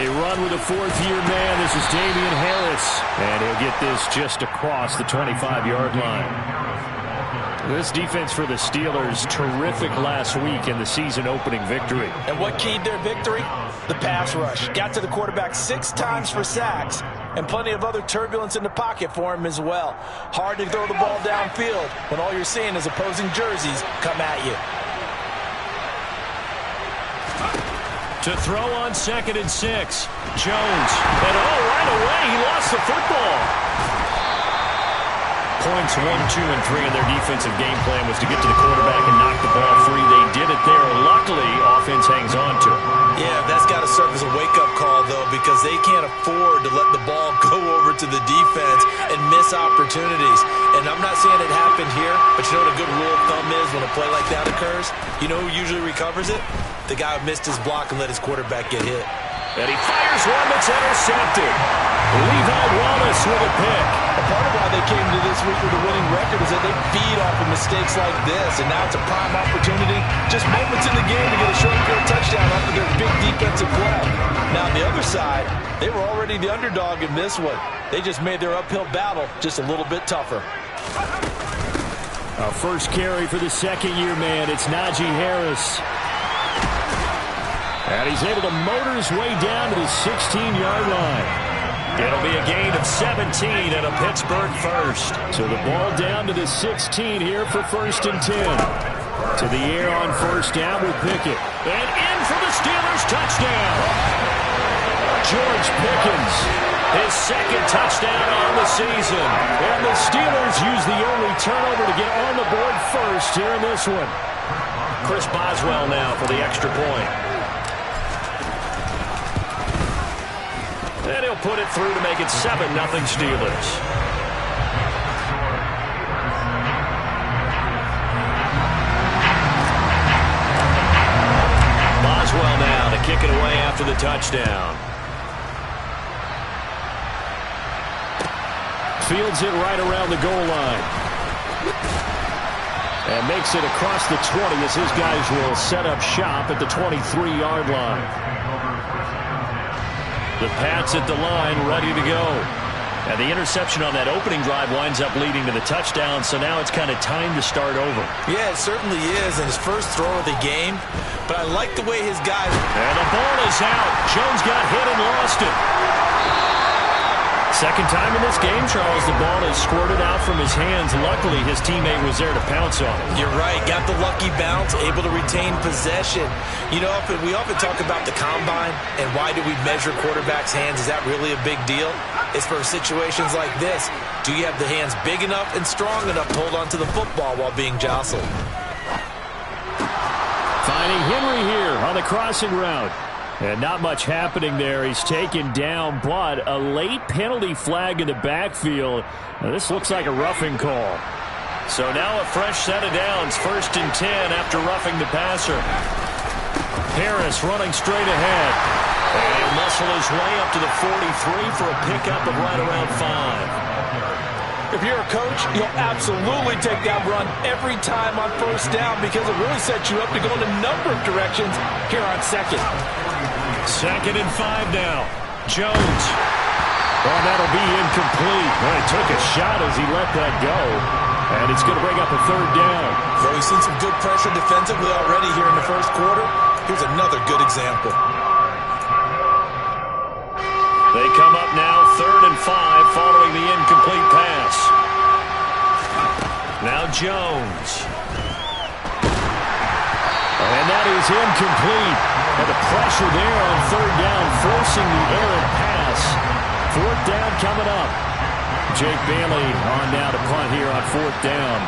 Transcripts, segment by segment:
They run with a fourth-year man. This is Damian Harris. And he'll get this just across the 25-yard line. This defense for the Steelers, terrific last week in the season-opening victory. And what keyed their victory? The pass rush. Got to the quarterback 6 times for sacks, and plenty of other turbulence in the pocket for him as well. Hard to throw the ball downfield when all you're seeing is opposing jerseys come at you. To throw on 2nd and 6. Jones. And right away, he lost the football. Points 1, 2, and 3 in their defensive game plan was to get to the quarterback and knock the ball free. They did it there. Luckily, offense hangs on to it. Yeah, that's got to serve as a wake-up call, though, because they can't afford to let the ball go over to the defense and miss opportunities. And I'm not saying it happened here, but you know what a good rule of thumb is when a play like that occurs? You know who usually recovers it? The guy who missed his block and let his quarterback get hit. And he fires one that's intercepted. Levi Wallace with a pick. A part of why they came to this week with a winning record is that they feed off of mistakes like this, and now it's a prime opportunity, just moments in the game to get a short field touchdown off of their big defensive play. Now on the other side, they were already the underdog in this one. They just made their uphill battle just a little bit tougher. Our first carry for the second-year man. It's Najee Harris. And he's able to motor his way down to the 16-yard line. It'll be a gain of 17 and a Pittsburgh first. So the ball down to the 16 here for 1st and 10. To the air on 1st down with Pickett. And in for the Steelers touchdown. George Pickens, his 2nd touchdown on the season. And the Steelers use the only turnover to get on the board first here in this one. Chris Boswell now for the extra point. And he'll put it through to make it 7-0 Steelers. Boswell now to kick it away after the touchdown. Fields it right around the goal line. And makes it across the 20 as his guys will set up shop at the 23-yard line. The Pats at the line, ready to go. And the interception on that opening drive winds up leading to the touchdown, so now it's kind of time to start over. Yeah, it certainly is, and his first throw of the game. But I like the way his guys... And the ball is out. Jones got hit and lost it. Second time in this game, Charles, the ball is squirted out from his hands. Luckily, his teammate was there to pounce on it. You're right. Got the lucky bounce, able to retain possession. You know, we often talk about the combine and why do we measure quarterbacks' hands. Is that really a big deal? It's for situations like this. Do you have the hands big enough and strong enough to hold onto the football while being jostled? Finding Henry here on the crossing route. And not much happening there. He's taken down, but a late penalty flag in the backfield. Now, this looks like a roughing call. So now a fresh set of downs. 1st and 10 after roughing the passer. Harris running straight ahead. And he'll muscle his way up to the 43 for a pickup of right around 5. If you're a coach, you'll absolutely take that run every time on 1st down because it really sets you up to go in a number of directions here on 2nd. 2nd and 5 now. Jones. Oh, that'll be incomplete. Well, he took a shot as he let that go. And it's going to bring up a 3rd down. So we've seen some good pressure defensively already here in the 1st quarter. Here's another good example. They come up now 3rd and 5 following the incomplete pass. Now Jones. And that is incomplete. And the pressure there on 3rd down, forcing the errant pass. 4th down coming up. Jake Bailey on now to punt here on 4th down.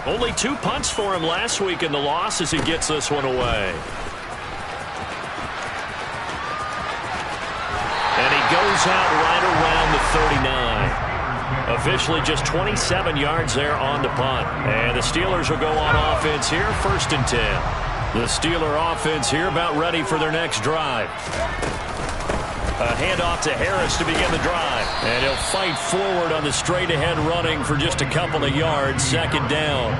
Only 2 punts for him last week in the loss as he gets this one away. And he goes out right around the 39. Officially just 27 yards there on the punt. And the Steelers will go on offense here, 1st and 10. The Steeler offense here about ready for their next drive. A handoff to Harris to begin the drive. And he'll fight forward on the straight-ahead running for just a couple of yards. 2nd down.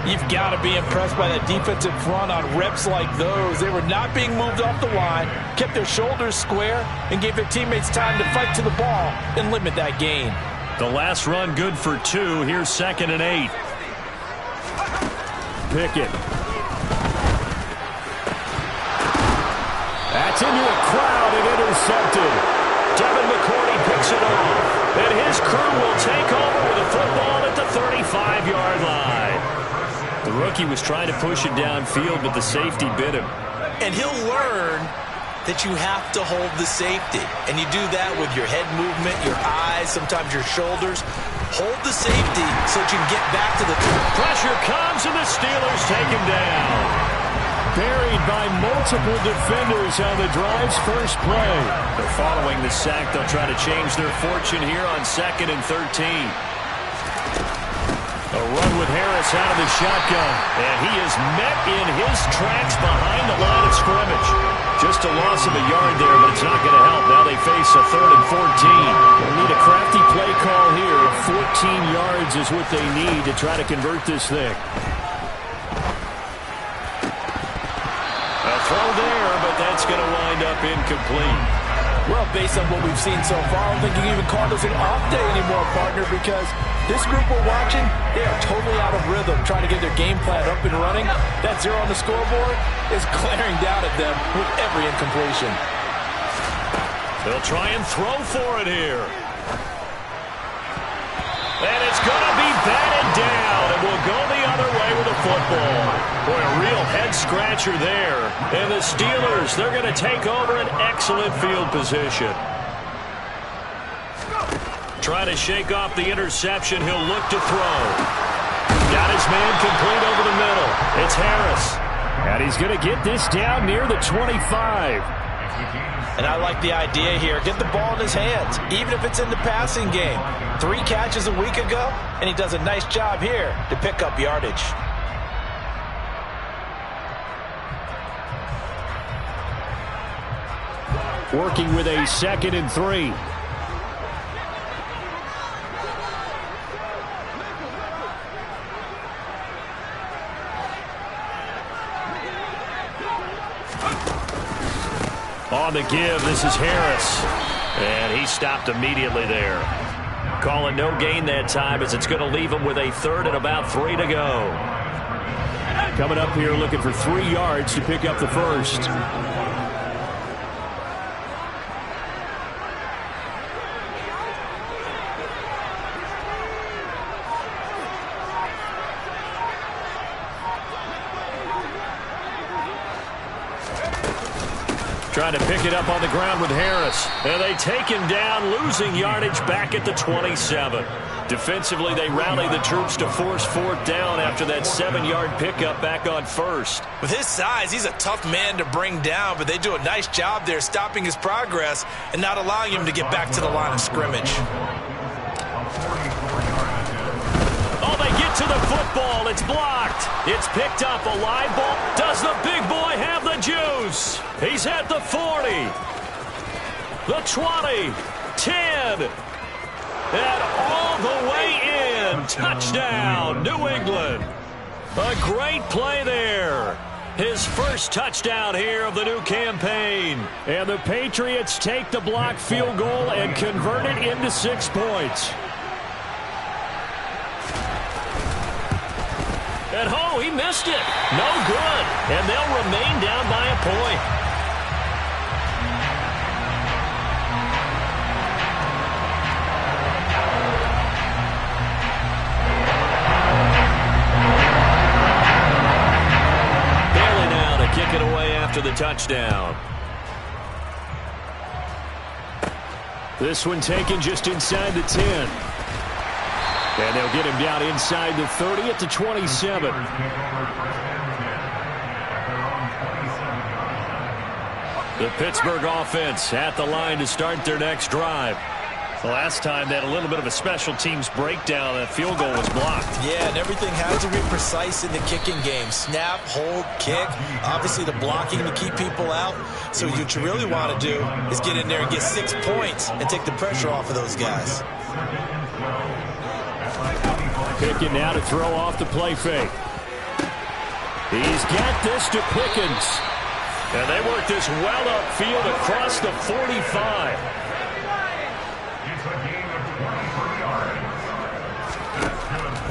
You've got to be impressed by that defensive front on reps like those. They were not being moved off the line, kept their shoulders square, and gave their teammates time to fight to the ball and limit that gain. The last run good for 2. Here's 2nd and 8. Pickett. That's into a crowd and intercepted. Devin McCourty picks it off. And his crew will take over with a football at the 35-yard line. The rookie was trying to push it downfield, but the safety bit him. And he'll learn that you have to hold the safety. And you do that with your head movement, your eyes, sometimes your shoulders. Hold the safety so that you can get back to the... Pressure comes, and the Steelers take him down. Buried by multiple defenders on the drive's first play. They're following the sack. They'll try to change their fortune here on 2nd and 13. A run with Harris out of the shotgun. And he is met in his tracks behind the line of scrimmage. Just a loss of a yard there, but it's not going to help. Now they face a 3rd and 14. They'll need a crafty play call here. 14 yards is what they need to try to convert this thing. A throw there, but that's going to wind up incomplete. Well, based on what we've seen so far, I don't think you can even call this an off day anymore, partner, because this group we're watching, they are totally out of rhythm, trying to get their game plan up and running. That 0 on the scoreboard is glaring down at them with every incompletion. They'll try and throw for it here. And it's going to be batted down, and we'll go the other way with the football. Boy, a real head-scratcher there. And the Steelers, they're going to take over an excellent field position. Trying to shake off the interception. He'll look to throw. Got his man complete over the middle. It's Harris. And he's going to get this down near the 25. And I like the idea here. Get the ball in his hands, even if it's in the passing game. 3 catches a week ago, and he does a nice job here to pick up yardage. Working with a 2nd and 3. On the give, this is Harris. And he stopped immediately there. Calling no gain that time, as it's going to leave him with a 3rd and about 3 to go. Coming up here looking for 3 yards to pick up the first. Trying to pick it up on the ground with Harris. And they take him down, losing yardage back at the 27. Defensively, they rally the troops to force 4th down after that 7-yard pickup back on 1st. With his size, he's a tough man to bring down, but they do a nice job there stopping his progress and not allowing him to get back to the line of scrimmage. Oh, they get to the football. It's blocked. It's picked up. A live ball. Does the big boy have the juice? He's at the 40. The 20. 10. And all the way in. Touchdown, New England. A great play there. His first touchdown here of the new campaign. And the Patriots take the blocked field goal and convert it into 6 points. And oh, he missed it. No good. And they'll remain down by a point. Bailey now to kick it away after the touchdown. This one taken just inside the 10. And they'll get him down inside the 30 at the 27. The Pittsburgh offense at the line to start their next drive. The last time they had a little bit of a special teams breakdown. That field goal was blocked. Yeah, and everything has to be precise in the kicking game. Snap, hold, kick. Obviously the blocking to keep people out. So what you really want to do is get in there and get 6 points and take the pressure off of those guys. Pickett now to throw off the play fake. He's got this to Pickens. And they work this well upfield across the 45.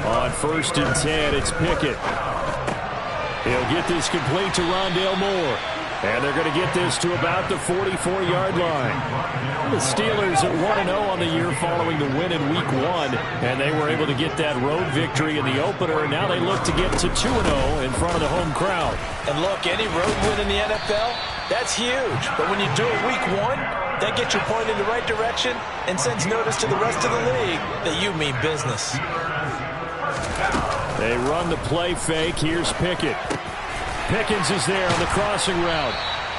On 1st and 10, it's Pickett. He'll get this complete to Rondale Moore. And they're going to get this to about the 44-yard line. The Steelers at 1-0 on the year following the win in Week 1. And they were able to get that road victory in the opener. And now they look to get to 2-0 in front of the home crowd. And look, any road win in the NFL, that's huge. But when you do it Week 1, that gets you pointed in the right direction and sends notice to the rest of the league that you mean business. They run the play fake. Here's Pickett. Pickens is there on the crossing route.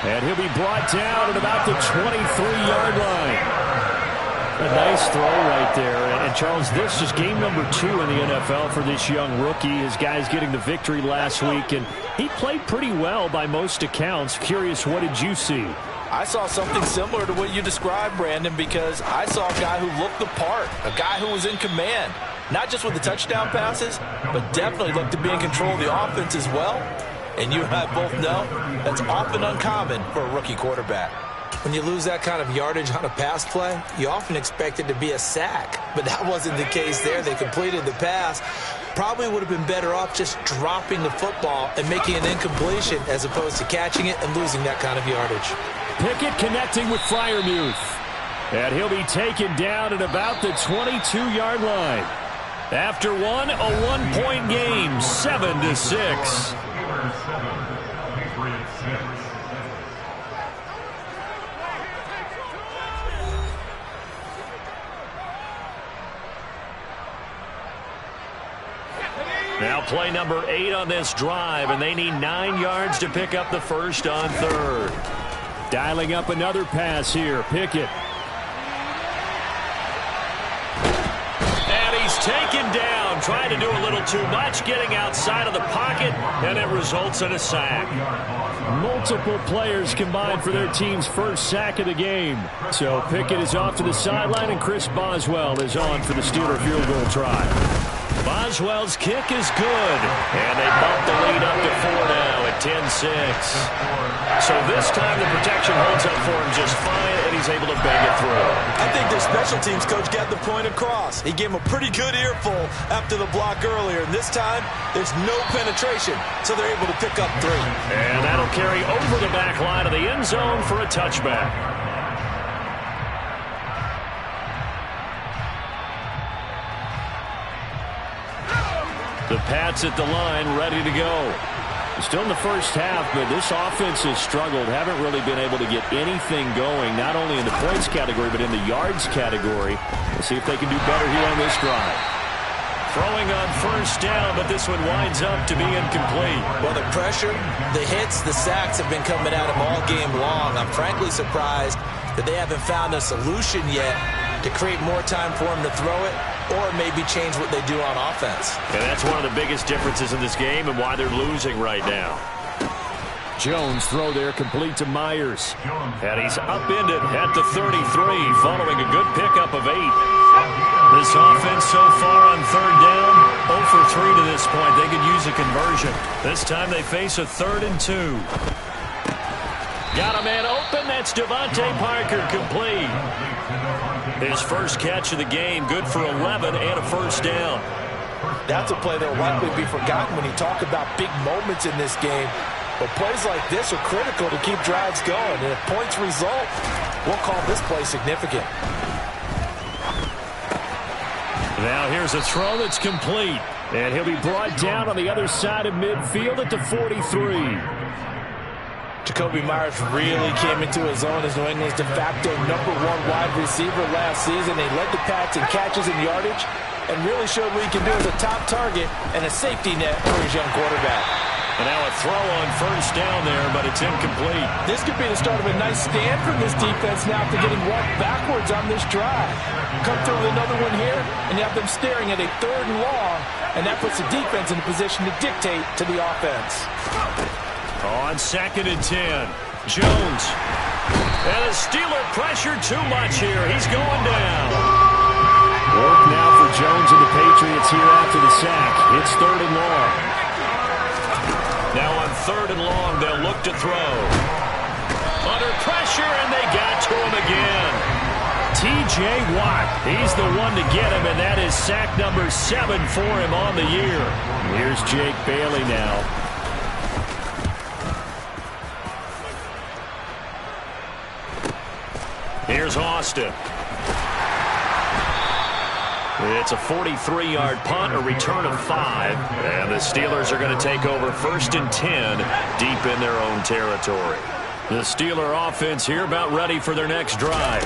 And he'll be brought down at about the 23-yard line. A nice throw right there. And Charles, this is game number 2 in the NFL for this young rookie. His guys getting the victory last week. And he played pretty well by most accounts. Curious, what did you see? I saw something similar to what you described, Brandon, because I saw a guy who looked the part, a guy who was in command. Not just with the touchdown passes, but definitely looked to be in control of the offense as well. And you and I both know that's often uncommon for a rookie quarterback. When you lose that kind of yardage on a pass play, you often expect it to be a sack. But that wasn't the case there. They completed the pass. Probably would have been better off just dropping the football and making an incompletion as opposed to catching it and losing that kind of yardage. Pickett connecting with Freiermuth. And he'll be taken down at about the 22-yard line. After one, a 1-point game, 7-6. Now play number 8 on this drive, and they need 9 yards to pick up the first on 3rd. Dialing up another pass here, Pickett. And he's taken down, trying to do a little too much, getting outside of the pocket, and it results in a sack. Multiple players combined for their team's first sack of the game. So Pickett is off to the sideline, and Chris Boswell is on for the Steeler field goal try. Boswell's kick is good, and they bump the lead up to 4 now at 10-6. So this time the protection holds up for him just fine, and he's able to bang it through. I think their special teams coach got the point across. He gave him a pretty good earful after the block earlier, and this time there's no penetration, so they're able to pick up 3. And that'll carry over the back line of the end zone for a touchback. The Pats at the line, ready to go. Still in the first half, but this offense has struggled. Haven't really been able to get anything going, not only in the points category, but in the yards category. We'll see if they can do better here on this drive. Throwing on first down, but this one winds up to be incomplete. Well, the pressure, the hits, the sacks have been coming at him all game long. I'm frankly surprised that they haven't found a solution yet to create more time for him to throw it, or maybe change what they do on offense. And that's one of the biggest differences in this game and why they're losing right now. Jones throw there complete to Myers. And he's upended at the 33 following a good pickup of 8. This offense so far on 3rd down, 0 for 3 to this point. They could use a conversion. This time they face a 3rd and 2. Got a man open. That's Devontae Parker complete. His first catch of the game, good for 11 and a first down. That's a play that will likely be forgotten when you talk about big moments in this game. But plays like this are critical to keep drives going. And if points result, we'll call this play significant. Now here's a throw that's complete. And he'll be brought down on the other side of midfield at the 43. Jacoby Myers really came into his own as New England's de facto #1 wide receiver last season. They led the Pats in catches and yardage and really showed what he can do as a top target and a safety net for his young quarterback. And now a throw on first down there, but it's incomplete. This could be the start of a nice stand from this defense now after getting walked backwards on this drive. Come through with another one here, and you have them staring at a 3rd and long, and that puts the defense in a position to dictate to the offense. On 2nd and 10, Jones. And the Steeler pressure too much here. He's going down. Work now for Jones and the Patriots here after the sack. It's 3rd and long. Now 3rd and long. They'll look to throw. Under pressure, and they got to him again. T.J. Watt, he's the one to get him, and that is sack number 7 for him on the year. Here's Jake Bailey now. Here's Austin. It's a 43-yard punt, a return of 5. And the Steelers are going to take over 1st and 10 deep in their own territory. The Steeler offense here about ready for their next drive.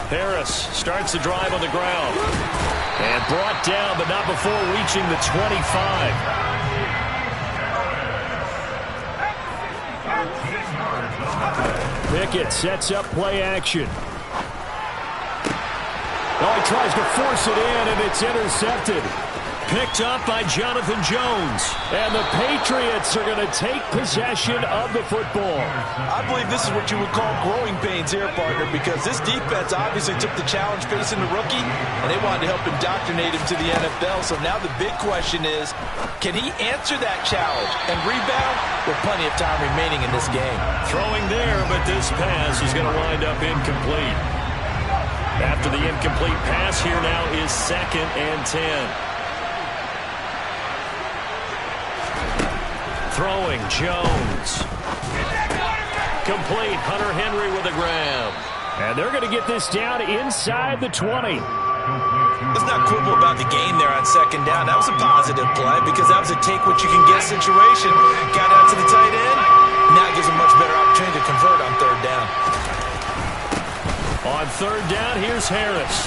Harris starts the drive on the ground. And brought down, but not before reaching the 25. Pickett sets up play action. Oh, he tries to force it in, and it's intercepted. Picked up by Jonathan Jones. And the Patriots are going to take possession of the football. I believe this is what you would call growing pains here, partner, because this defense obviously took the challenge facing the rookie, and they wanted to help indoctrinate him to the NFL. So now the big question is, can he answer that challenge and rebound with plenty of time remaining in this game? Throwing there, but this pass is going to wind up incomplete. After the incomplete pass, here now is 2nd and 10. Throwing, Jones. Complete, Hunter Henry with a grab. And they're going to get this down inside the 20. Let's not quibble about the gain there on 2nd down. That was a positive play because that was a take-what-you-can-get situation. Got out to the tight end. Now it gives a much better opportunity to convert on 3rd down. On 3rd down, here's Harris.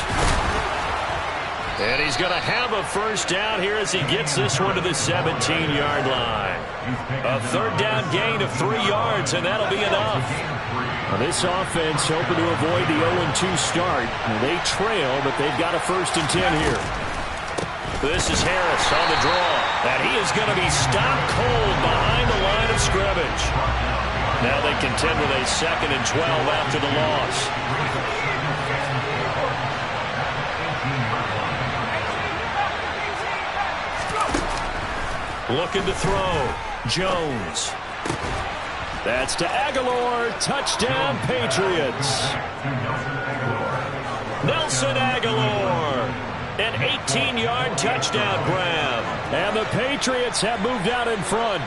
And he's going to have a 1st down here as he gets this one to the 17-yard line. A 3rd down gain of 3 yards, and that'll be enough. Well, this offense hoping to avoid the 0-2 start. They trail, but they've got a 1st and 10 here. This is Harris on the draw. And he is going to be stopped cold behind the line of scrimmage. Now they contend with a 2nd and 12 after the loss. Looking to throw. Jones. That's to Aguilar. Touchdown, Patriots. Nelson Aguilar. An 18-yard touchdown grab. And the Patriots have moved out in front.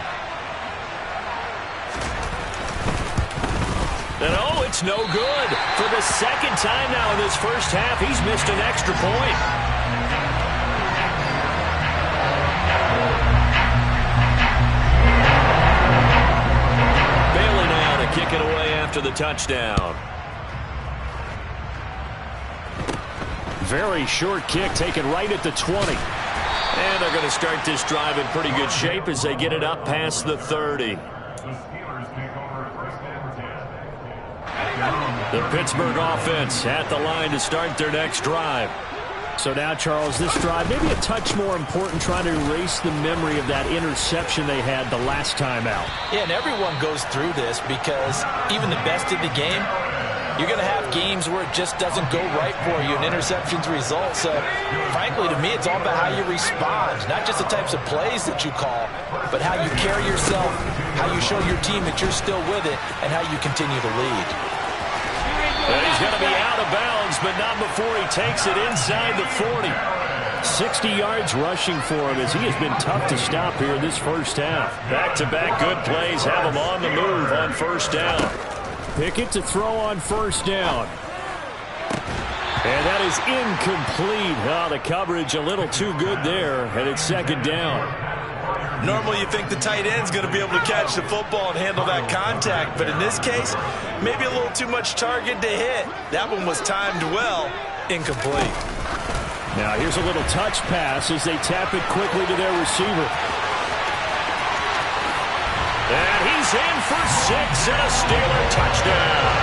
And oh, it's no good. For the 2nd time now in this first half, he's missed an extra point. Bailey now to kick it away after the touchdown. Very short kick taken right at the 20. And they're going to start this drive in pretty good shape as they get it up past the 30. The Pittsburgh offense at the line to start their next drive. So now, Charles, this drive maybe a touch more important, trying to erase the memory of that interception they had the last time out. Yeah, and everyone goes through this because even the best in the game, you're going to have games where it just doesn't go right for you, and interceptions result. So, frankly, to me, it's all about how you respond, not just the types of plays that you call, but how you carry yourself, how you show your team that you're still with it, and how you continue to lead. And he's going to be out of bounds, but not before he takes it inside the 40. 60 yards rushing for him as he has been tough to stop here in this first half. Back-to-back good plays have him on the move on 1st down. Pickett to throw on 1st down. And that is incomplete. Oh, the coverage a little too good there, and it's 2nd down. Normally you think the tight end's going to be able to catch the football and handle that contact, but in this case, maybe a little too much target to hit. That one was timed well, incomplete. Now here's a little touch pass as they tap it quickly to their receiver. And he's in for 6 and a Steeler touchdown.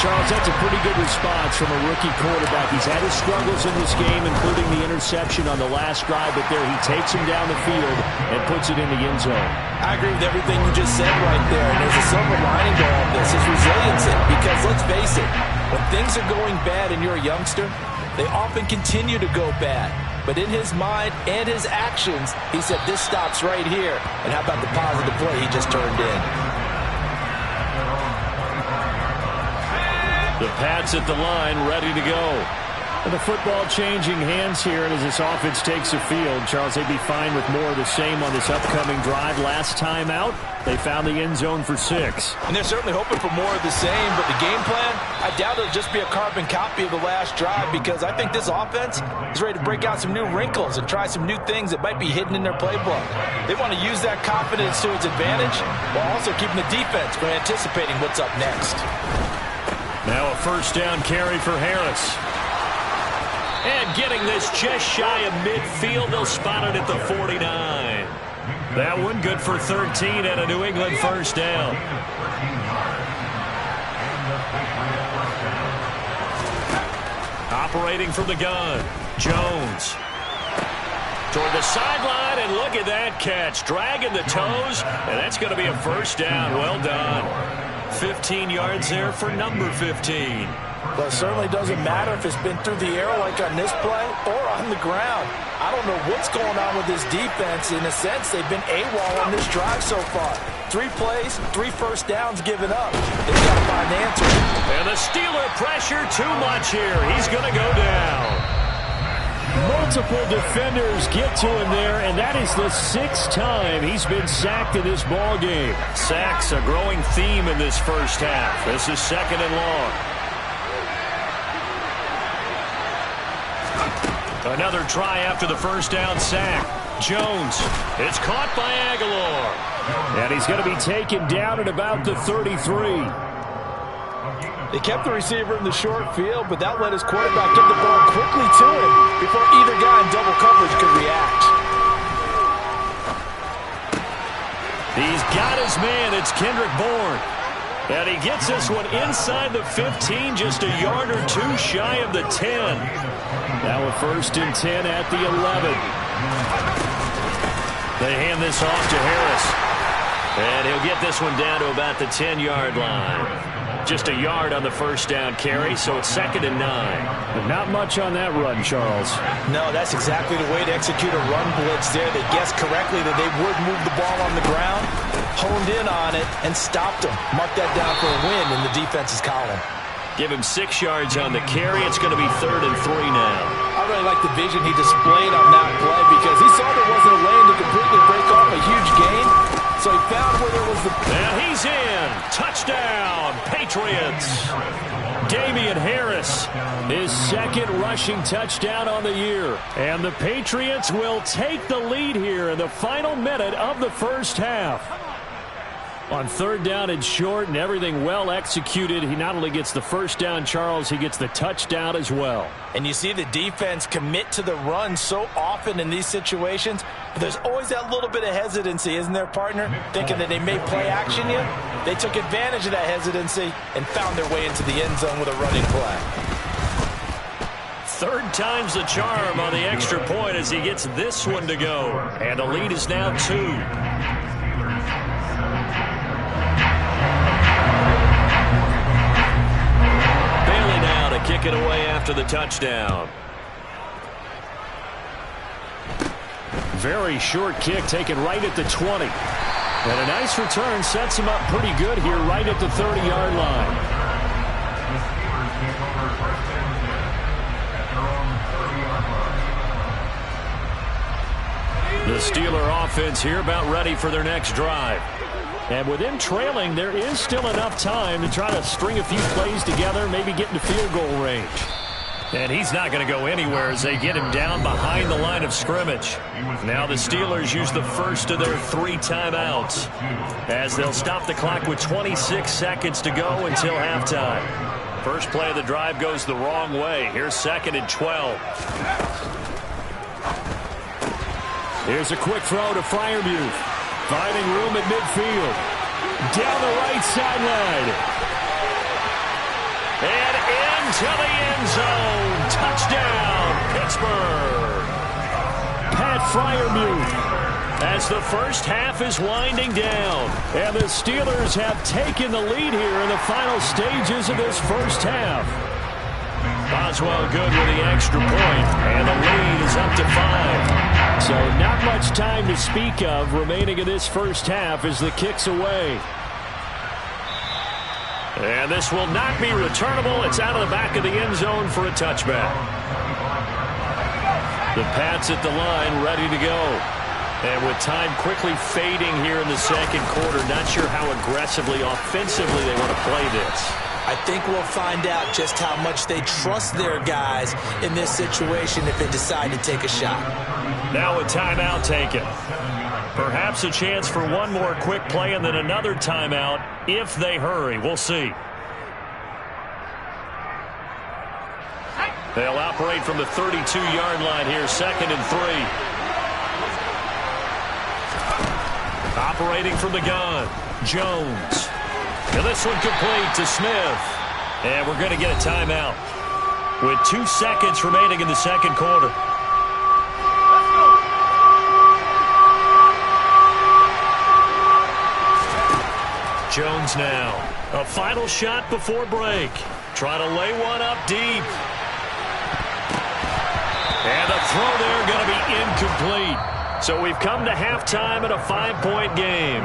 Charles, that's a pretty good response from a rookie quarterback. He's had his struggles in this game, including the interception on the last drive, but there he takes him down the field and puts it in the end zone. I agree with everything you just said right there, and there's a silver lining to all this, is resiliency, because let's face it, when things are going bad and you're a youngster, they often continue to go bad. but in his mind and his actions, he said this stops right here. And how about the positive play he just turned in? The Pats at the line, ready to go. And the football changing hands here, and as this offense takes the field, Charles, they'd be fine with more of the same on this upcoming drive. Last time out, they found the end zone for 6. And they're certainly hoping for more of the same, but the game plan, I doubt it'll just be a carbon copy of the last drive, because I think this offense is ready to break out some new wrinkles and try some new things that might be hidden in their playbook. They want to use that confidence to its advantage while also keeping the defense from anticipating what's up next. Now a first down carry for Harris. And getting this just shy of midfield, they'll spot it at the 49. That one good for 13 and a New England first down. Operating from the gun, Jones. Toward the sideline, and look at that catch. Dragging the toes, and that's going to be a first down. Well done. 15 yards there for number 15. Well, it certainly doesn't matter if it's been through the air like on this play or on the ground. I don't know what's going on with this defense. In a sense, they've been AWOL on this drive so far. 3 plays, 3 first downs given up. They've got to find answers. And the Steeler pressure too much here. He's going to go down. Multiple defenders get to him there, and that is the 6th time he's been sacked in this ball game. Sacks a growing theme in this first half. This is 2nd and long. Another try after the first down sack. Jones. It's caught by Aguilar. And he's going to be taken down at about the 33. They kept the receiver in the short field, but that let his quarterback get the ball quickly to him before either guy in double coverage could react. He's got his man. It's Kendrick Bourne. And he gets this one inside the 15, just a yard or 2 shy of the 10. Now a 1st and 10 at the 11. They hand this off to Harris. And he'll get this one down to about the 10-yard line. Just a yard on the first down carry, so it's 2nd and 9. But not much on that run, Charles. No, that's exactly the way to execute a run blitz there. They guessed correctly that they would move the ball on the ground, honed in on it, and stopped them. Mark that down for a win in the defense's column. Give him 6 yards on the carry. It's going to be 3rd and 3 now. I really like the vision he displayed on that play because he saw there wasn't a lane to completely break off a huge gain. So he found where there was the... And he's in. Touchdown, Patriots. Damian Harris, his 2nd rushing touchdown on the year. And the Patriots will take the lead here in the final minute of the first half. On 3rd down and short and everything well executed, he not only gets the first down, Charles, he gets the touchdown as well. And you see the defense commit to the run so often in these situations, but there's always that little bit of hesitancy, isn't there, partner? Thinking that they may play action you. They took advantage of that hesitancy and found their way into the end zone with a running play. 3rd time's the charm on the extra point as he gets this one to go. And the lead is now 2. Kick it away after the touchdown. Very short kick taken right at the 20. And a nice return sets him up pretty good here right at the 30-yard line. The Steeler offense here about ready for their next drive. And with them trailing, there is still enough time to try to string a few plays together, maybe get into field goal range. And he's not going to go anywhere as they get him down behind the line of scrimmage. Now the Steelers use the first of their 3 timeouts as they'll stop the clock with 26 seconds to go until halftime. First play of the drive goes the wrong way. Here's 2nd and 12. Here's a quick throw to Freiermuth. Finding room at midfield. Down the right sideline. And into the end zone. Touchdown, Pittsburgh. Pat Freiermuth. As the first half is winding down. And the Steelers have taken the lead here in the final stages of this first half. Boswell good with the extra point, and the lead is up to 5. So not much time to speak of remaining in this first half as the kick's away. And this will not be returnable. It's out of the back of the end zone for a touchback. The Pats at the line ready to go. And with time quickly fading here in the second quarter, not sure how aggressively, offensively they want to play this. I think we'll find out just how much they trust their guys in this situation if they decide to take a shot. Now a timeout taken. Perhaps a chance for one more quick play and then another timeout if they hurry. We'll see. They'll operate from the 32-yard line here, 2nd and 3. Operating from the gun, Jones. And this one complete to Smith. And we're going to get a timeout with 2 seconds remaining in the second quarter. Jones now. A final shot before break. Try to lay one up deep. And the throw there going to be incomplete. So we've come to halftime in a 5-point game.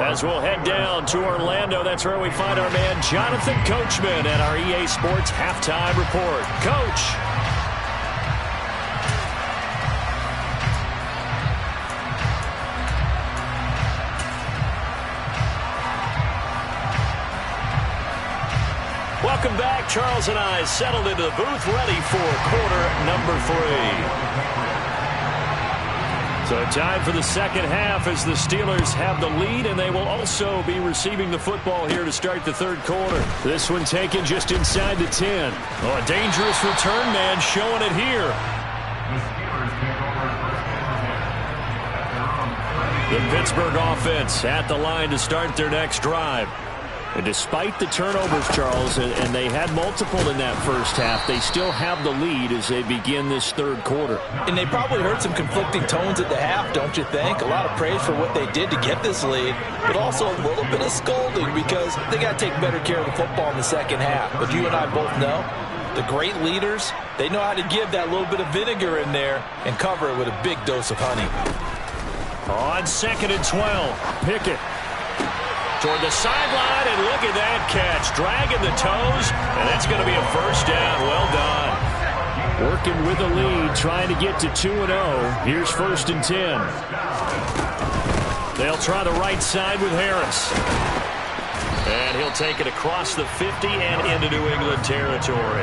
As we'll head down to Orlando, that's where we find our man Jonathan Coachman at our EA Sports Halftime Report. Coach. Welcome back. Charles and I settled into the booth, ready for quarter number 3. So time for the second half as the Steelers have the lead, and they will also be receiving the football here to start the third quarter. This one taken just inside the 10. Oh, a dangerous return man showing it here. The Pittsburgh offense at the line to start their next drive. And despite the turnovers, Charles, and they had multiple in that first half, they still have the lead as they begin this third quarter. And they probably heard some conflicting tones at the half, don't you think? A lot of praise for what they did to get this lead, but also a little bit of scolding because they got to take better care of the football in the second half. But you and I both know the great leaders, they know how to give that little bit of vinegar in there and cover it with a big dose of honey. On 2nd and 12, Pickett. Toward the sideline, and look at that catch. Dragging the toes, and that's going to be a first down. Well done. Working with the lead, trying to get to 2-0. Here's 1st and 10. They'll try the right side with Harris. And he'll take it across the 50 and into New England territory.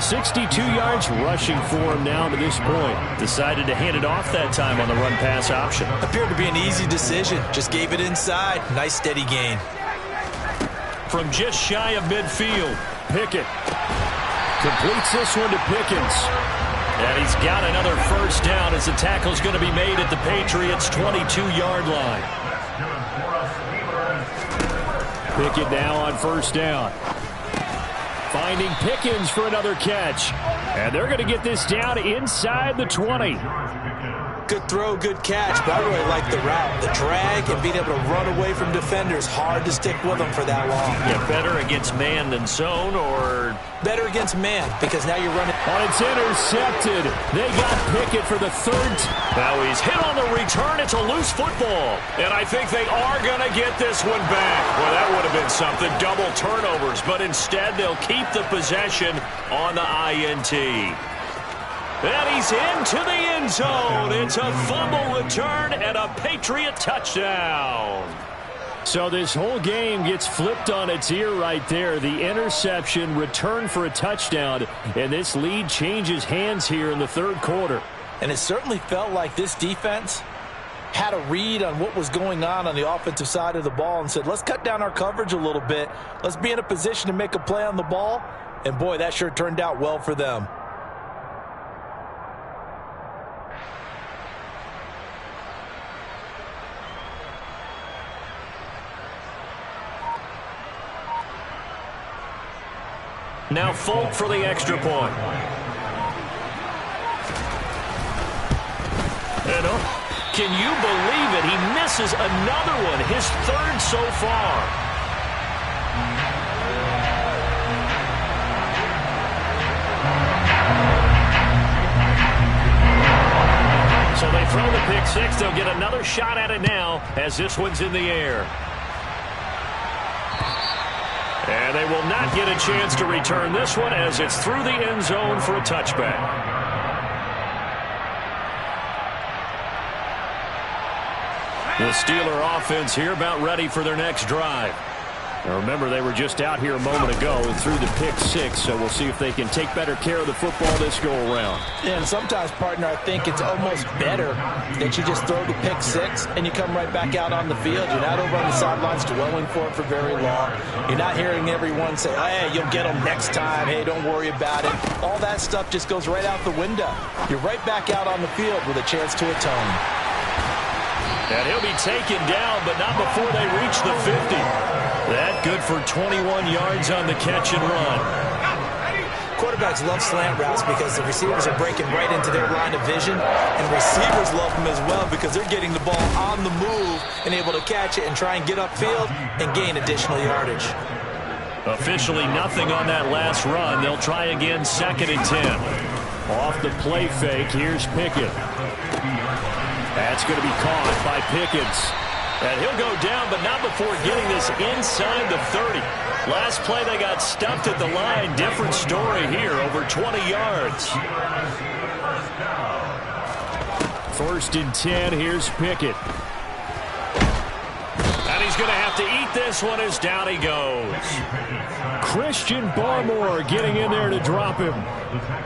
62 yards rushing for him now to this point. Decided to hand it off that time on the run-pass option. Appeared to be an easy decision. Just gave it inside. Nice steady gain. From just shy of midfield, Pickett completes this one to Pickens. And he's got another first down as the tackle's going to be made at the Patriots' 22-yard line. Pickett now on first down. Finding Pickens for another catch. And they're going to get this down inside the 20. Good throw, good catch, but I really like the route. The drag and being able to run away from defenders. Hard to stick with them for that long. Yeah, better against man than zone, or? Better against man, because now you're running. And it's intercepted. They got Pickett for the third. Now he's hit on the return. It's a loose football. And I think they are going to get this one back. Well, that would have been something. Double turnovers. But instead, they'll keep the possession on the INT. And he's into the end zone. It's a fumble return and a Patriot touchdown. So this whole game gets flipped on its ear right there. The interception, return for a touchdown, and this lead changes hands here in the third quarter. And it certainly felt like this defense had a read on what was going on the offensive side of the ball and said, let's cut down our coverage a little bit. Let's be in a position to make a play on the ball. And boy, that sure turned out well for them. Now Folk for the extra point. And can you believe it? He misses another one, his third so far. pick six. They'll get another shot at it now as this one's in the air. And they will not get a chance to return this one as it's through the end zone for a touchback. The Steeler offense here about ready for their next drive. Now remember, they were just out here a moment ago and threw the pick six, so we'll see if they can take better care of the football this go-around. Yeah, and sometimes, partner, I think it's almost better that you just throw the pick six and you come right back out on the field. You're not over on the sidelines dwelling for it for very long. You're not hearing everyone say, hey, you'll get them next time. Hey, don't worry about it. All that stuff just goes right out the window. You're right back out on the field with a chance to atone. And he'll be taken down, but not before they reach the 50. That good for 21 yards on the catch and run. Quarterbacks love slant routes because the receivers are breaking right into their line of vision, and receivers love them as well because they're getting the ball on the move and able to catch it and try and get upfield and gain additional yardage. Officially nothing on that last run. They'll try again, 2nd and 10. Off the play fake, here's Pickett. That's going to be caught by Pickens. And he'll go down, but not before getting this inside the 30. Last play, they got stuffed at the line. Different story here, over 20 yards. 1st and 10, here's Pickett. And he's going to have to eat this one as down he goes. Christian Barmore getting in there to drop him.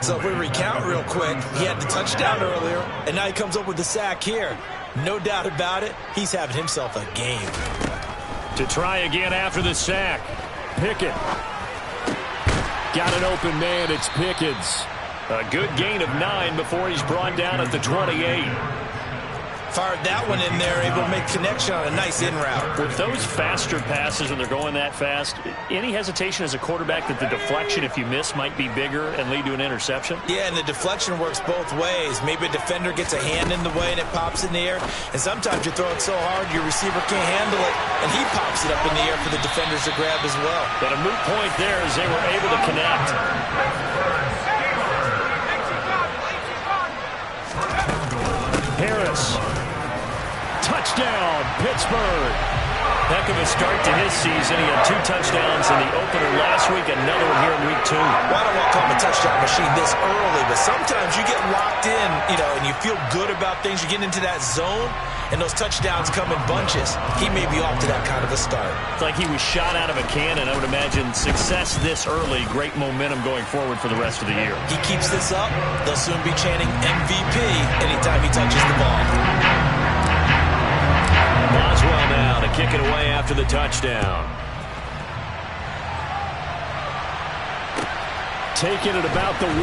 So if we recount real quick, he had the touchdown earlier, and now he comes up with the sack here. No doubt about it, he's having himself a game. To try again after the sack. Pickett. Got an open man, it's Pickens. A good gain of 9 before he's brought down at the 28. Fired that one in there, able to make connection on a nice in route. With those faster passes when they're going that fast, any hesitation as a quarterback that the deflection, if you miss, might be bigger and lead to an interception? Yeah, and the deflection works both ways. Maybe a defender gets a hand in the way and it pops in the air, and sometimes you throw it so hard your receiver can't handle it, and he pops it up in the air for the defenders to grab as well. But a moot point there as they were able to connect. Harris. Touchdown, Pittsburgh. Heck of a start to his season. He had 2 touchdowns in the opener last week, another one here in week 2. Well, I don't want to call him a touchdown machine this early, but sometimes you get locked in, and you feel good about things. You get into that zone, and those touchdowns come in bunches. He may be off to that kind of a start. It's like he was shot out of a cannon. I would imagine success this early, great momentum going forward for the rest of the year. He keeps this up, they'll soon be chanting MVP anytime he touches the ball. Boswell now to kick it away after the touchdown. Taking it about the 1.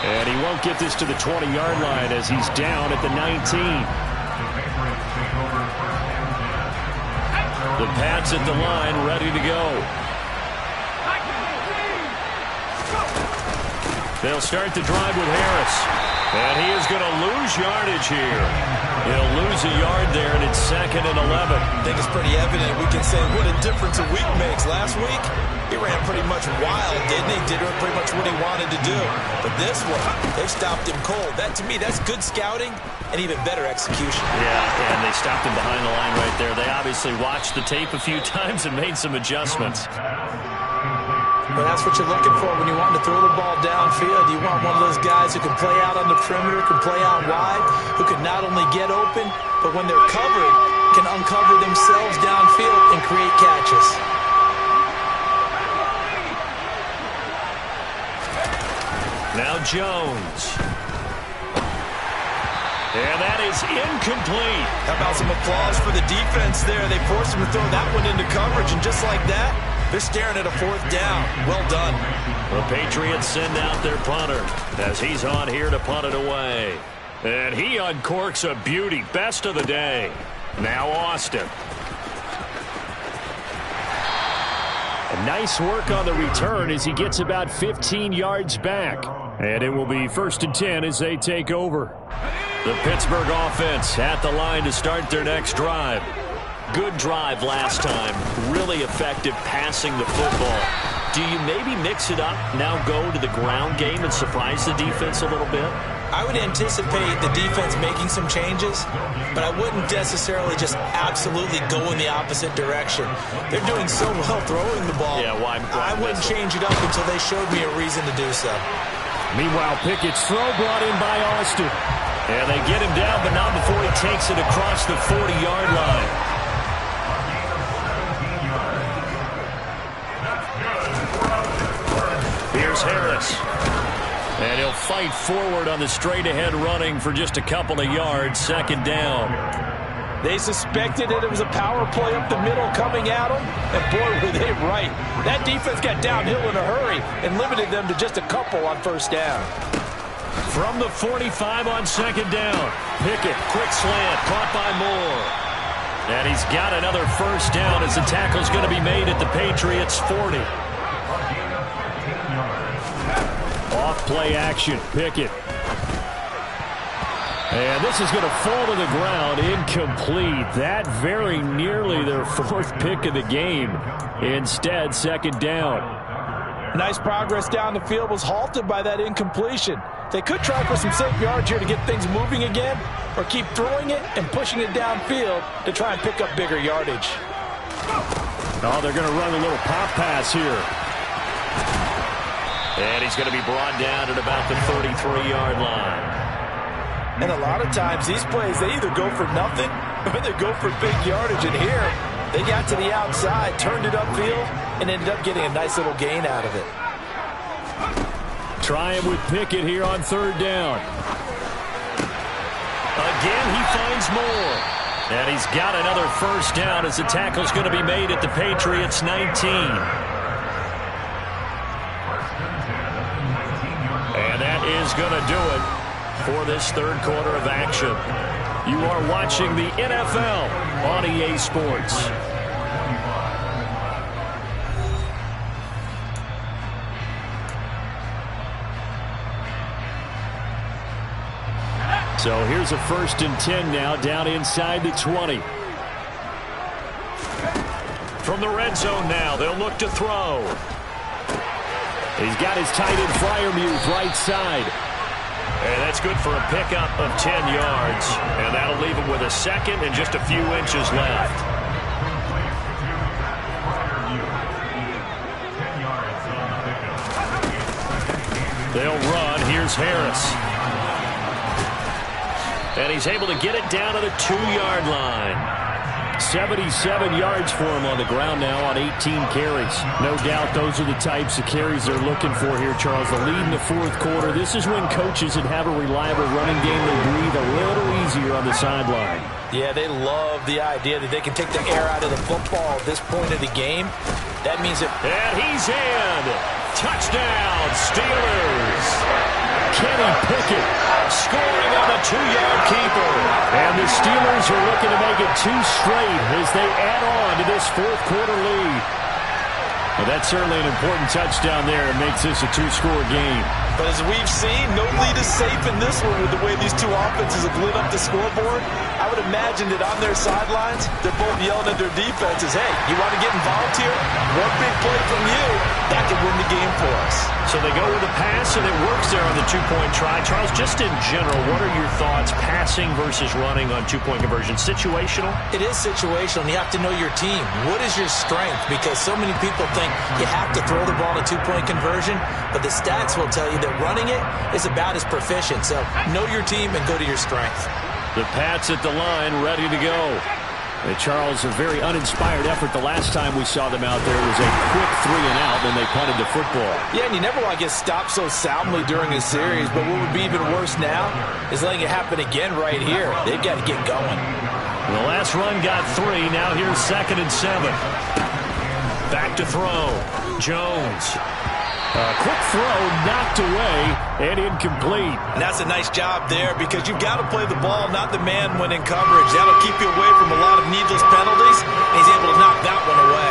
And he won't get this to the 20-yard line as he's down at the 19. The Pats at the line, ready to go. They'll start the drive with Harris. And he is going to lose yardage here. He'll lose a yard there, and it's 2nd and 11. I think it's pretty evident. We can say what a difference a week makes. Last week, he ran pretty much wild, didn't he? Did pretty much what he wanted to do. But this one, they stopped him cold. That, to me, that's good scouting and even better execution. Yeah, and they stopped him behind the line right there. They obviously watched the tape a few times and made some adjustments. But that's what you're looking for when you want to throw the ball downfield. You want one of those guys who can play out on the perimeter, can play out wide, who can not only get open, but when they're covered, can uncover themselves downfield and create catches. Now Jones. And that is incomplete. How about some applause for the defense there? They forced him to throw that one into coverage, and just like that, they're staring at a 4th down. Well done. The Patriots send out their punter as he's on here to punt it away. And he uncorks a beauty. Best of the day. Now Austin. And nice work on the return as he gets about 15 yards back. And it will be 1st and 10 as they take over. The Pittsburgh offense at the line to start their next drive. Good drive last time. Really effective passing the football. Do you maybe mix it up, now go to the ground game and surprise the defense a little bit? I would anticipate the defense making some changes, but I wouldn't necessarily just absolutely go in the opposite direction. They're doing so well throwing the ball. Yeah, why I wouldn't change it up until they showed me a reason to do so. Meanwhile, Pickett's throw brought in by Austin. And they get him down, but not before he takes it across the 40-yard line. Here's Harris. And he'll fight forward on the straight-ahead running for just a couple of yards. Second down. They suspected it was a power play up the middle coming at them, and boy, were they right. That defense got downhill in a hurry and limited them to just a couple on first down. From the 45 on second down. Pickett, quick slant, caught by Moore. And he's got another first down as the tackle's going to be made at the Patriots' 40. Off-play action, Pickett. And this is going to fall to the ground, incomplete. That very nearly their fourth pick of the game. Instead, second down. Nice progress down the field was halted by that incompletion. They could try for some safe yards here to get things moving again, or keep throwing it and pushing it downfield to try and pick up bigger yardage. Oh, they're going to run a little pop pass here. And he's going to be brought down at about the 33-yard line. And a lot of times these plays, they either go for nothing or they go for big yardage. And here, they got to the outside, turned it upfield, and ended up getting a nice little gain out of it. Trying with Pickett here on third down. Again, he finds Moore. And he's got another first down as the tackle's going to be made at the Patriots' 19. And that is going to do it for this third quarter of action. You are watching the NFL on EA Sports. So here's a 1st and 10 now, down inside the 20. From the red zone now, they'll look to throw. He's got his tight end Freiermuth right side. And that's good for a pickup of 10 yards. And that'll leave him with a second and just a few inches left. They'll run. Here's Harris. And he's able to get it down to the 2-yard line. 77 yards for him on the ground now on 18 carries. No doubt those are the types of carries they're looking for here, Charles. The lead in the fourth quarter. This is when coaches that have a reliable running game, they breathe a little easier on the sideline. Yeah, they love the idea that they can take the air out of the football at this point of the game. That means that... And he's in! Touchdown, Steelers! Kenny Pickett scoring on a 2-yard keeper. And the Steelers are looking to make it 2 straight as they add on to this fourth quarter lead. Well, that's certainly an important touchdown there. It makes this a 2-score game. But as we've seen, no lead is safe in this one with the way these two offenses have lit up the scoreboard. I would imagine that on their sidelines, they're both yelling at their defenses, hey, you want to get involved here? One big play from you, that could win the game for us. So they go with a pass, and it works there on the 2-point try. Charles, just in general, what are your thoughts passing versus running on 2-point conversion? Situational? It is situational, and you have to know your team. What is your strength? Because so many people think you have to throw the ball in a 2-point conversion, but the stats will tell you that running it is about as proficient. So know your team and go to your strength. The Pats at the line, ready to go. And Charles, a very uninspired effort the last time we saw them out there. It was a quick 3-and-out, and they punted the football. Yeah, and you never want to get stopped so soundly during a series, but what would be even worse now is letting it happen again right here. They've got to get going. The last run got 3. Now here's 2nd and 7. Back to throw. Jones. A quick throw knocked away and incomplete. And that's a nice job there because you've got to play the ball, not the man when in coverage. That'll keep you away from a lot of needless penalties. And he's able to knock that one away.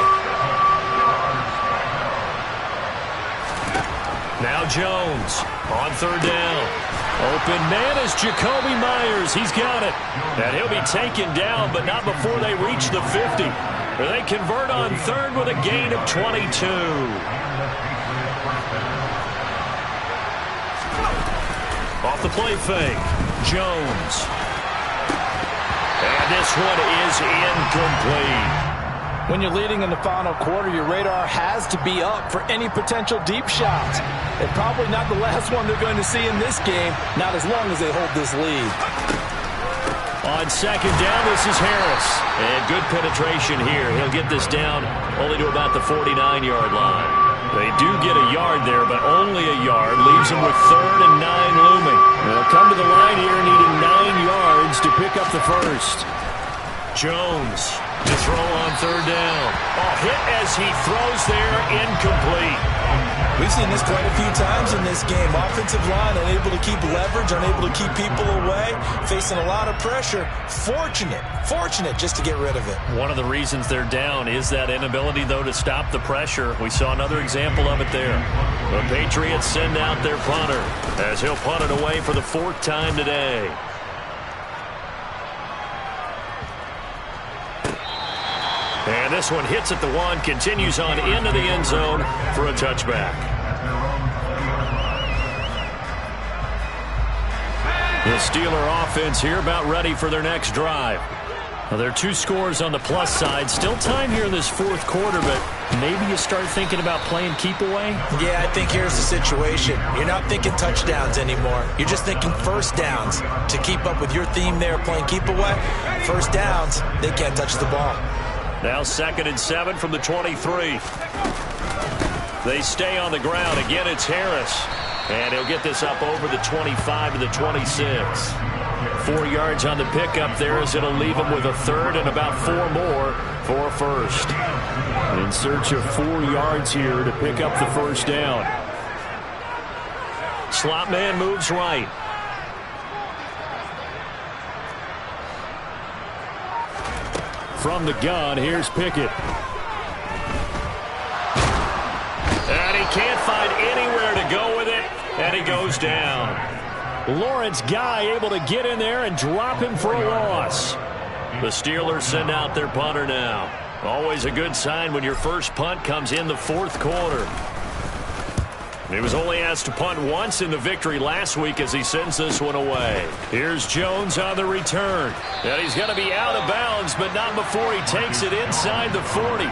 Now Jones on 3rd down. Open man is Jacoby Myers. He's got it. And he'll be taken down, but not before they reach the 50. They convert on 3rd with a gain of 22. Off the play fake. Jones. And this one is incomplete. When you're leading in the final quarter, your radar has to be up for any potential deep shots. And probably not the last one they're going to see in this game, not as long as they hold this lead. On second down, this is Harris. And good penetration here. He'll get this down only to about the 49-yard line. They do get a yard there, but only a yard. Leaves them with 3rd and 9 looming. They'll come to the line here needing 9 yards to pick up the first. Jones to throw on 3rd down. Oh, hit as he throws there, incomplete. We've seen this quite a few times in this game. Offensive line unable to keep leverage, unable to keep people away, facing a lot of pressure. Fortunate just to get rid of it. One of the reasons they're down is that inability, though, to stop the pressure. We saw another example of it there. The Patriots send out their punter as he'll punt it away for the 4th time today. And this one hits at the 1, continues on into the end zone for a touchback. The Steeler offense here about ready for their next drive. Well, there are 2 scores on the plus side. Still time here in this 4th quarter, but maybe you start thinking about playing keep away? Yeah, I think here's the situation. You're not thinking touchdowns anymore. You're just thinking first downs. To keep up with your theme there, playing keep away, first downs, they can't touch the ball. Now 2nd and 7 from the 23. They stay on the ground. Again, it's Harris. And he'll get this up over the 25 to the 26. 4 yards on the pickup there as it'll leave him with a 3rd and about 4 more for a first. In search of 4 yards here to pick up the first down. Slot man moves right. From the gun, here's Pickett. And he can't find anywhere to go with it, and he goes down. Lawrence Guy able to get in there and drop him for a loss. The Steelers send out their punter now. Always a good sign when your first punt comes in the 4th quarter. He was only asked to punt once in the victory last week as he sends this one away. Here's Jones on the return. And he's going to be out of bounds, but not before he takes it inside the 40.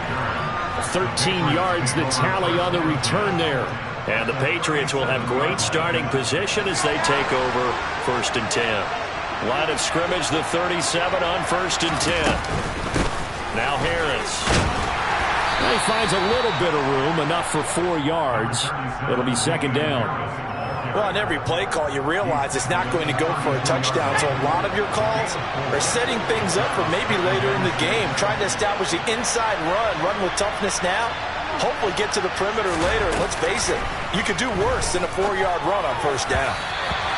13 yards the tally on the return there. And the Patriots will have great starting position as they take over 1st and 10. Line of scrimmage, the 37 on 1st and 10. Now Harris. He finds a little bit of room, enough for 4 yards. It'll be 2nd down. Well, on every play call, you realize it's not going to go for a touchdown. So a lot of your calls are setting things up for maybe later in the game, trying to establish the inside run with toughness now. Hopefully get to the perimeter later. Let's face it, you could do worse than a 4-yard run on 1st down.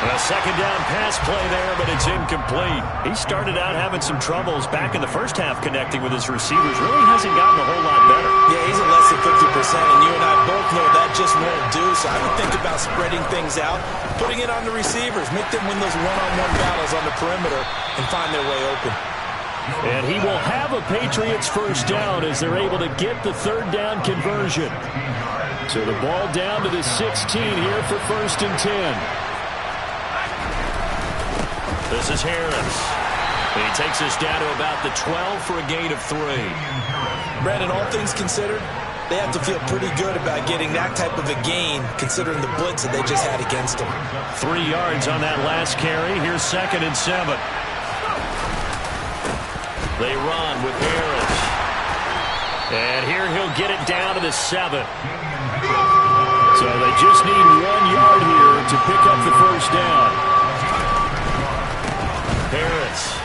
A 2nd down pass play there, but it's incomplete. He started out having some troubles back in the first half connecting with his receivers. Really hasn't gotten a whole lot better. Yeah, he's at less than 50%, and you and I both know that just won't do. So I would think about spreading things out, putting it on the receivers, make them win those one-on-one battles on the perimeter, and find their way open. And he will have a Patriots first down as they're able to get the 3rd down conversion. So the ball down to the 16 here for 1st and 10. This is Harris. He takes us down to about the 12 for a gain of 3. Brandon, all things considered, they have to feel pretty good about getting that type of a gain considering the blitz that they just had against them. 3 yards on that last carry. Here's 2nd and 7. They run with Harris. And here he'll get it down to the 7. So they just need 1 yard here to pick up the first down. Harris.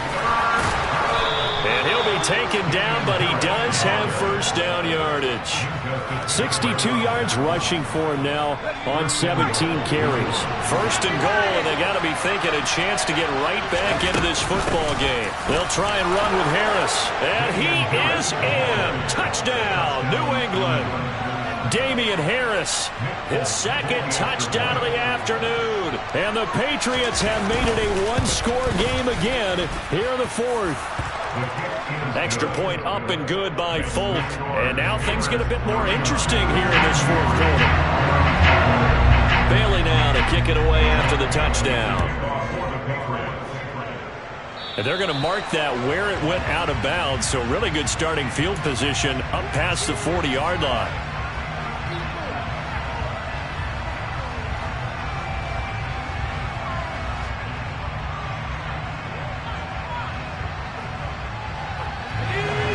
And he'll be taken down, but he does have first down yardage. 62 yards rushing for him now on 17 carries. 1st and goal, and they got to be thinking a chance to get right back into this football game. They'll try and run with Harris. And he is in. Touchdown, New England. Damian Harris, his 2nd touchdown of the afternoon. And the Patriots have made it a 1-score game again here in the 4th. Extra point up and good by Folk. And now things get a bit more interesting here in this 4th quarter. Bailey now to kick it away after the touchdown. And they're going to mark that where it went out of bounds, so really good starting field position up past the 40-yard line.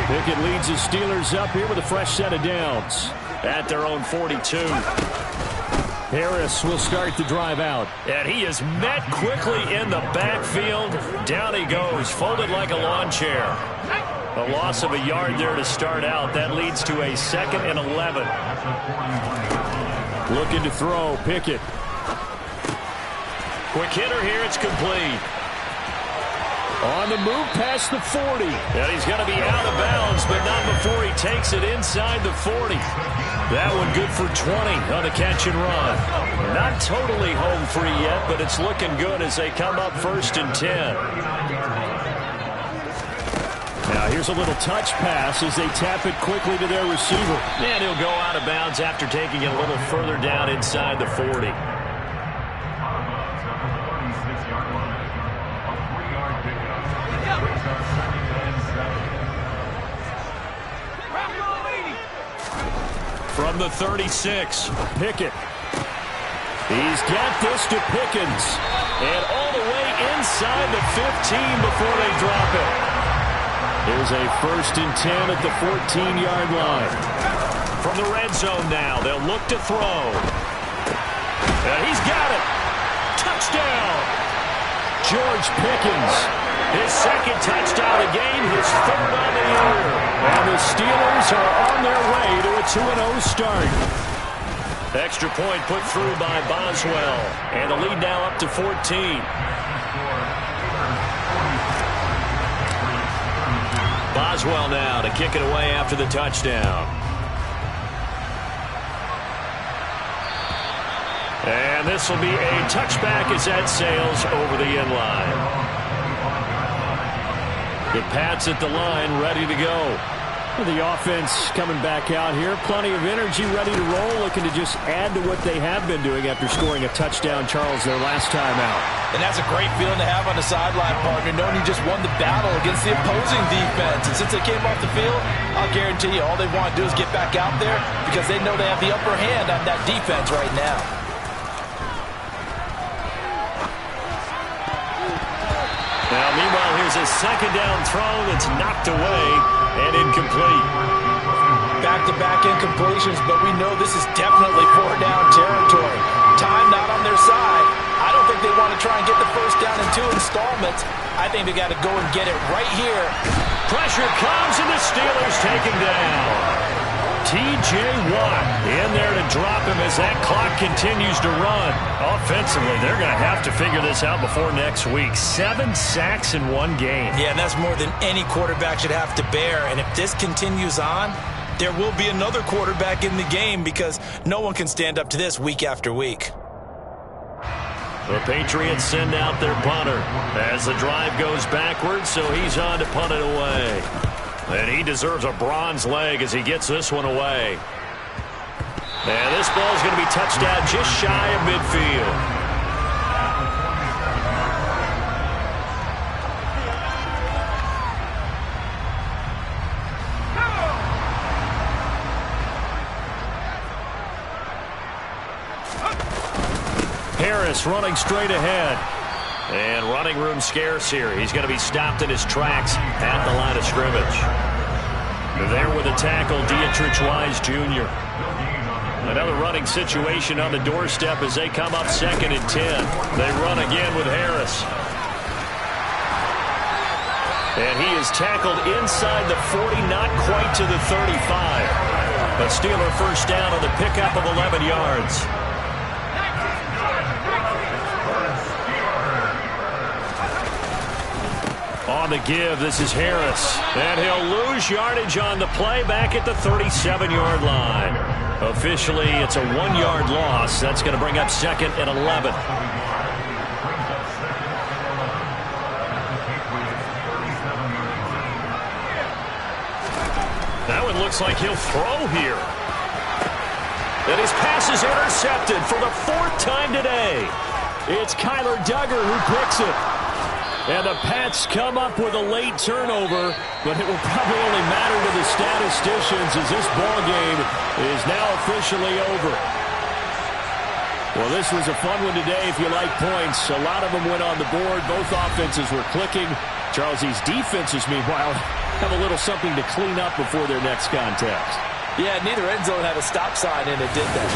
Pickett leads the Steelers up here with a fresh set of downs at their own 42. Harris will start the drive out. And he is met quickly in the backfield. Down he goes, folded like a lawn chair. A loss of a yard there to start out. That leads to a 2nd and 11. Looking to throw, Pickett. Quick hitter here, it's complete. On the move past the 40. And he's going to be out of bounds, but not before he takes it inside the 40. That one good for 20 on the catch and run. Not totally home free yet, but it's looking good as they come up 1st and 10. Now here's a little touch pass as they tap it quickly to their receiver. And he'll go out of bounds after taking it a little further down inside the 40. From the 36, Pickett. He's got this to Pickens. And all the way inside the 15 before they drop it. There's a 1st and 10 at the 14-yard line. From the red zone now, they'll look to throw. And he's got it. Touchdown. George Pickens. His 2nd touchdown of the game, his 3rd on the year. And the Steelers are on their way to a 2-0 start. Extra point put through by Boswell. And the lead now up to 14. Boswell now to kick it away after the touchdown. And this will be a touchback as that sails over the end line. The Pats at the line, ready to go. The offense coming back out here. Plenty of energy, ready to roll, looking to just add to what they have been doing after scoring a touchdown, Charles, their last time out. And that's a great feeling to have on the sideline, partner, knowing you just won the battle against the opposing defense. And since they came off the field, I'll guarantee you all they want to do is get back out there because they know they have the upper hand on that defense right now. Now, meanwhile, here's a 2nd down throw that's knocked away and incomplete. Back-to-back incompletions, but we know this is definitely 4-down territory. Time not on their side. I don't think they want to try and get the 1st down in 2 installments. I think they got to go and get it right here. Pressure comes, and the Steelers take him down. T.J. Watt in there to drop him as that clock continues to run. Offensively, they're going to have to figure this out before next week. 7 sacks in 1 game. Yeah, and that's more than any quarterback should have to bear. And if this continues on, there will be another quarterback in the game because no one can stand up to this week after week. The Patriots send out their punter as the drive goes backwards, so he's on to punt it away. And he deserves a bronze leg as he gets this one away. And this ball is going to be touched out just shy of midfield. Harris running straight ahead. And running room scarce here. He's going to be stopped in his tracks at the line of scrimmage. There with a tackle, Dietrich Wise Jr. Another running situation on the doorstep as they come up 2nd and 10. They run again with Harris. And he is tackled inside the 40, not quite to the 35. A Steeler 1st down on the pickup of 11 yards. On the give, this is Harris. And he'll lose yardage on the play back at the 37-yard line. Officially, it's a 1-yard loss. That's going to bring up 2nd and 11. That one looks like he'll throw here. And his pass is intercepted for the 4th time today. It's Kyler Duggar who picks it. And the Pats come up with a late turnover, but it will probably only matter to the statisticians as this ball game is now officially over. Well, this was a fun one today if you like points. A lot of them went on the board. Both offenses were clicking. Charles, these defenses, meanwhile, have a little something to clean up before their next contest. Yeah, neither end zone had a stop sign, and it did that.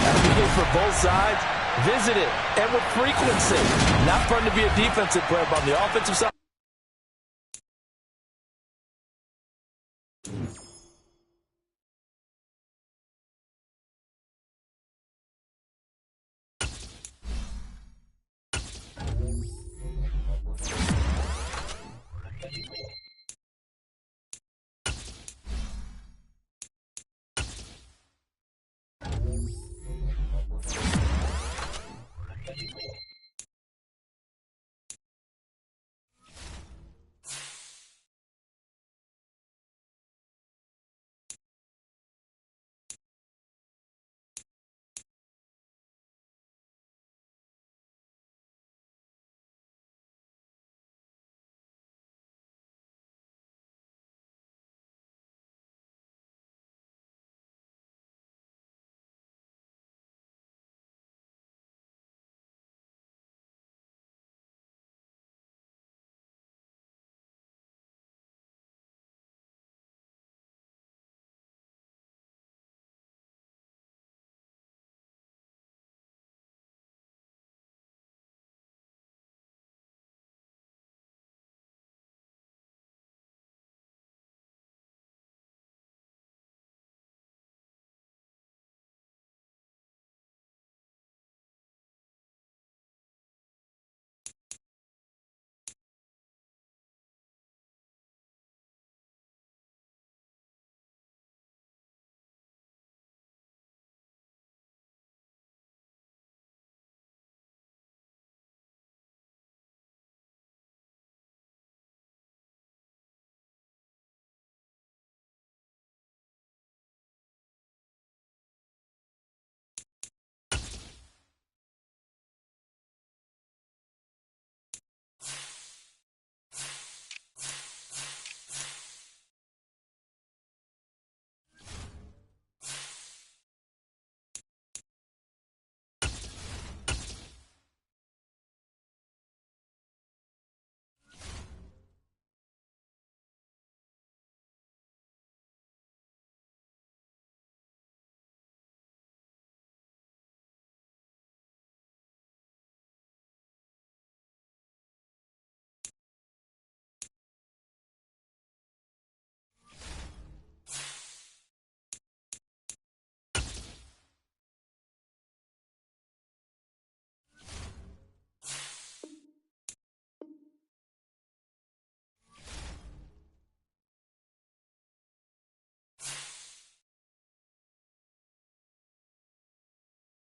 For both sides, visit it, and with frequency. Not fun to be a defensive player, but on the offensive side.